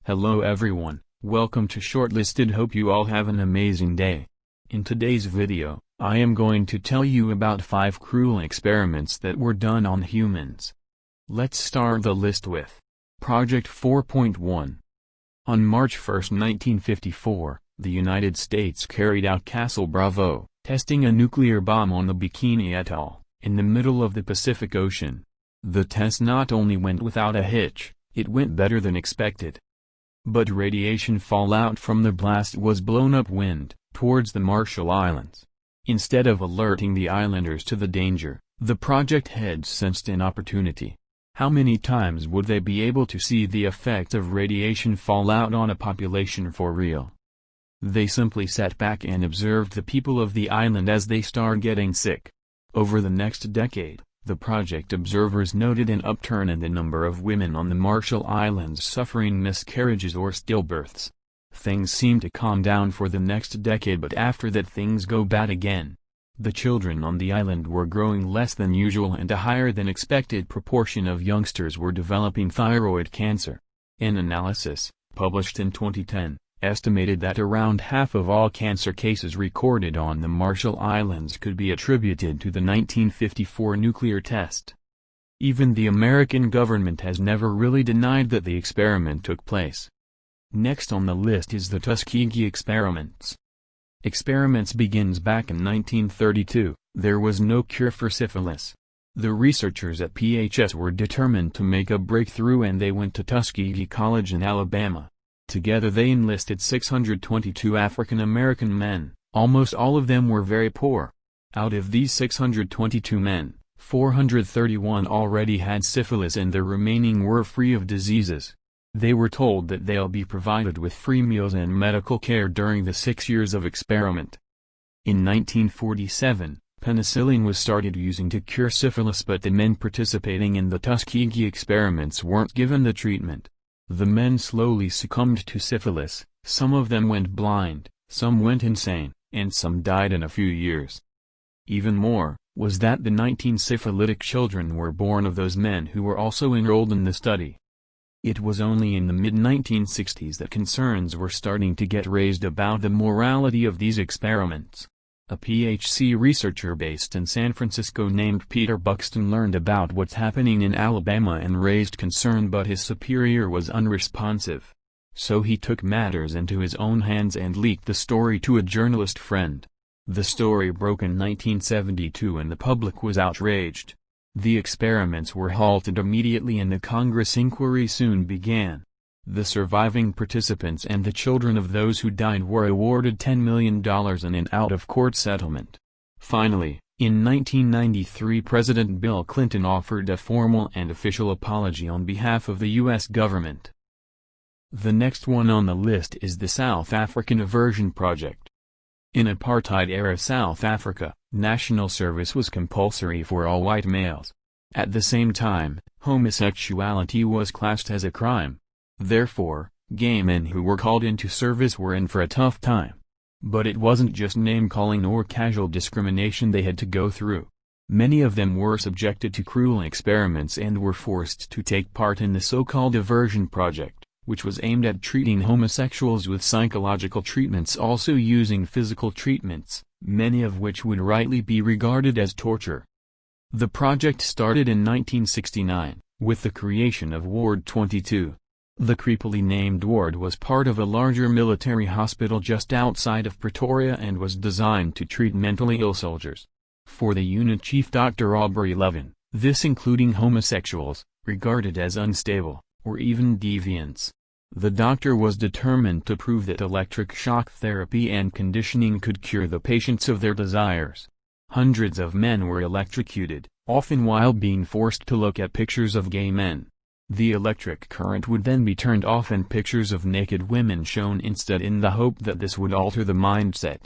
Hello everyone, welcome to Shortlisted. Hope you all have an amazing day. In today's video, I am going to tell you about 5 cruel experiments that were done on humans. Let's start the list with Project 4.1. On March 1, 1954, the United States carried out Castle Bravo, testing a nuclear bomb on the Bikini Atoll, in the middle of the Pacific Ocean. The test not only went without a hitch, it went better than expected. But radiation fallout from the blast was blown upwind, towards the Marshall Islands. Instead of alerting the islanders to the danger, the project heads sensed an opportunity. How many times would they be able to see the effect of radiation fallout on a population for real? They simply sat back and observed the people of the island as they started getting sick. Over the next decade, the project observers noted an upturn in the number of women on the Marshall Islands suffering miscarriages or stillbirths. Things seemed to calm down for the next decade, but after that things go bad again. The children on the island were growing less than usual and a higher than expected proportion of youngsters were developing thyroid cancer. An analysis, published in 2010, estimated that around half of all cancer cases recorded on the Marshall Islands could be attributed to the 1954 nuclear test. Even the American government has never really denied that the experiment took place. Next on the list is the Tuskegee experiments. Experiments begins back in 1932, there was no cure for syphilis. The researchers at PHS were determined to make a breakthrough and they went to Tuskegee College in Alabama. Together they enlisted 622 African American men, almost all of them were very poor. Out of these 622 men, 431 already had syphilis and the remaining were free of diseases. They were told that they'll be provided with free meals and medical care during the 6 years of experiment. In 1947, penicillin was started using to cure syphilis, but the men participating in the Tuskegee experiments weren't given the treatment. The men slowly succumbed to syphilis, some of them went blind, some went insane, and some died in a few years. Even more, was that the 19 syphilitic children were born of those men who were also enrolled in the study. It was only in the mid-1960s that concerns were starting to get raised about the morality of these experiments. A PhD researcher based in San Francisco named Peter Buxton learned about what's happening in Alabama and raised concern, but his superior was unresponsive. So he took matters into his own hands and leaked the story to a journalist friend. The story broke in 1972 and the public was outraged. The experiments were halted immediately and the Congress inquiry soon began. The surviving participants and the children of those who died were awarded $10 million in an out-of-court settlement. Finally, in 1993 President Bill Clinton offered a formal and official apology on behalf of the U.S. government. The next one on the list is the South African Aversion Project. In apartheid-era South Africa, national service was compulsory for all white males. At the same time, homosexuality was classed as a crime. Therefore, gay men who were called into service were in for a tough time. But it wasn't just name-calling or casual discrimination they had to go through. Many of them were subjected to cruel experiments and were forced to take part in the so-called Aversion Project, which was aimed at treating homosexuals with psychological treatments, also using physical treatments, many of which would rightly be regarded as torture. The project started in 1969, with the creation of Ward 22. The creepily named ward was part of a larger military hospital just outside of Pretoria and was designed to treat mentally ill soldiers. For the unit chief Dr. Aubrey Levin, this including homosexuals, regarded as unstable, or even deviants. The doctor was determined to prove that electric shock therapy and conditioning could cure the patients of their desires. Hundreds of men were electrocuted, often while being forced to look at pictures of gay men. The electric current would then be turned off and pictures of naked women shown instead, in the hope that this would alter the mindset.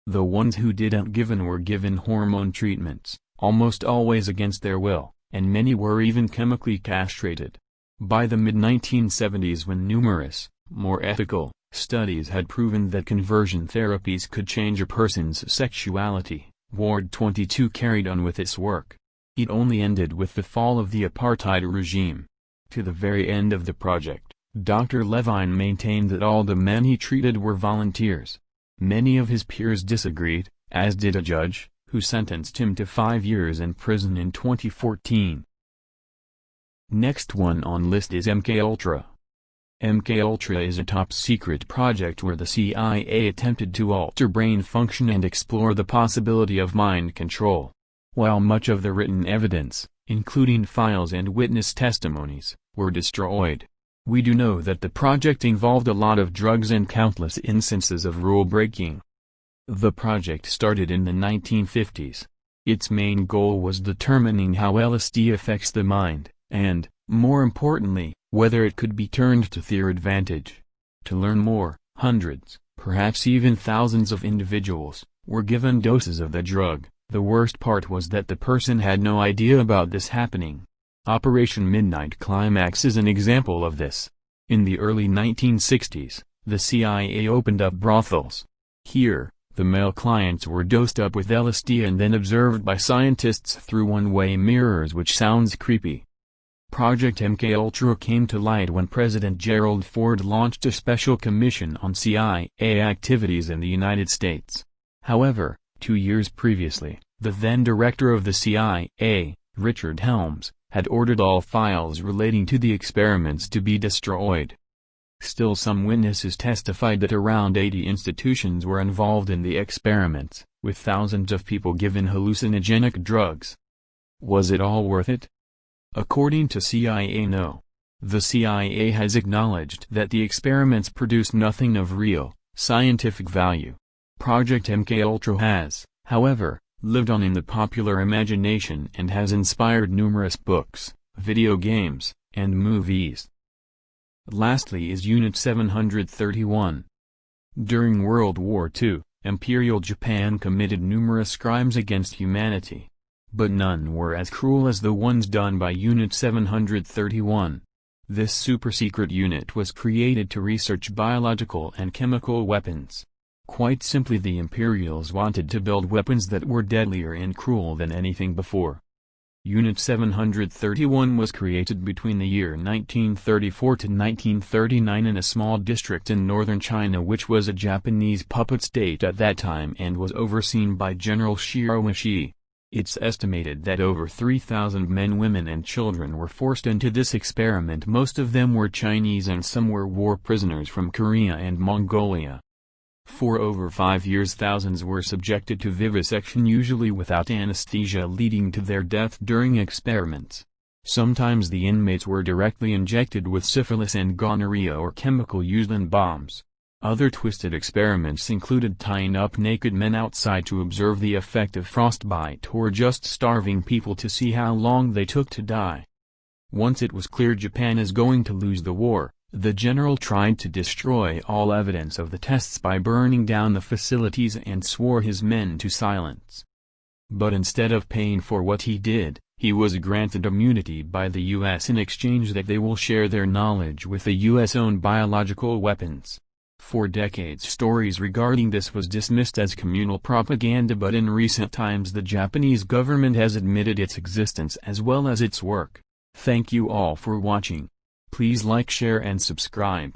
The ones who didn't were given hormone treatments, almost always against their will, and many were even chemically castrated. By the mid-1970s, when numerous, more ethical, studies had proven that conversion therapies could change a person's sexuality, Ward 22 carried on with its work. It only ended with the fall of the apartheid regime. To the very end of the project, Dr. Levine maintained that all the men he treated were volunteers. Many of his peers disagreed, as did a judge, who sentenced him to 5 years in prison in 2014. Next one on list is MKUltra. MKUltra is a top-secret project where the CIA attempted to alter brain function and explore the possibility of mind control. While much of the written evidence, including files and witness testimonies, were destroyed, we do know that the project involved a lot of drugs and countless instances of rule-breaking. The project started in the 1950s. Its main goal was determining how LSD affects the mind, and, more importantly, whether it could be turned to their advantage. To learn more, hundreds, perhaps even thousands of individuals, were given doses of the drug. The worst part was that the person had no idea about this happening. Operation Midnight Climax is an example of this. In the early 1960s, the CIA opened up brothels. Here, the male clients were dosed up with LSD and then observed by scientists through one-way mirrors, which sounds creepy. Project MKUltra came to light when President Gerald Ford launched a special commission on CIA activities in the United States. However, 2 years previously, the then director of the CIA, Richard Helms, had ordered all files relating to the experiments to be destroyed. Still, some witnesses testified that around 80 institutions were involved in the experiments, with thousands of people given hallucinogenic drugs. Was it all worth it? According to CIA, no. The CIA has acknowledged that the experiments produced nothing of real, scientific value. Project MKUltra has, however, lived on in the popular imagination and has inspired numerous books, video games, and movies. Lastly is Unit 731. During World War II, Imperial Japan committed numerous crimes against humanity. But none were as cruel as the ones done by Unit 731. This super-secret unit was created to research biological and chemical weapons. Quite simply, the Imperials wanted to build weapons that were deadlier and cruel than anything before. Unit 731 was created between the year 1934 to 1939 in a small district in northern China, which was a Japanese puppet state at that time and was overseen by General Shiro Ishii. It's estimated that over 3,000 men, women and children were forced into this experiment. Most of them were Chinese and some were war prisoners from Korea and Mongolia. For over 5 years thousands were subjected to vivisection, usually without anesthesia, leading to their death during experiments. Sometimes the inmates were directly injected with syphilis and gonorrhea or chemical used in bombs. Other twisted experiments included tying up naked men outside to observe the effect of frostbite, or just starving people to see how long they took to die. Once it was clear Japan is going to lose the war, the general tried to destroy all evidence of the tests by burning down the facilities and swore his men to silence. But instead of paying for what he did, he was granted immunity by the U.S. in exchange that they will share their knowledge with the U.S.-owned biological weapons. For decades stories regarding this was dismissed as communal propaganda, but in recent times the Japanese government has admitted its existence as well as its work. Thank you all for watching. Please like, share and subscribe.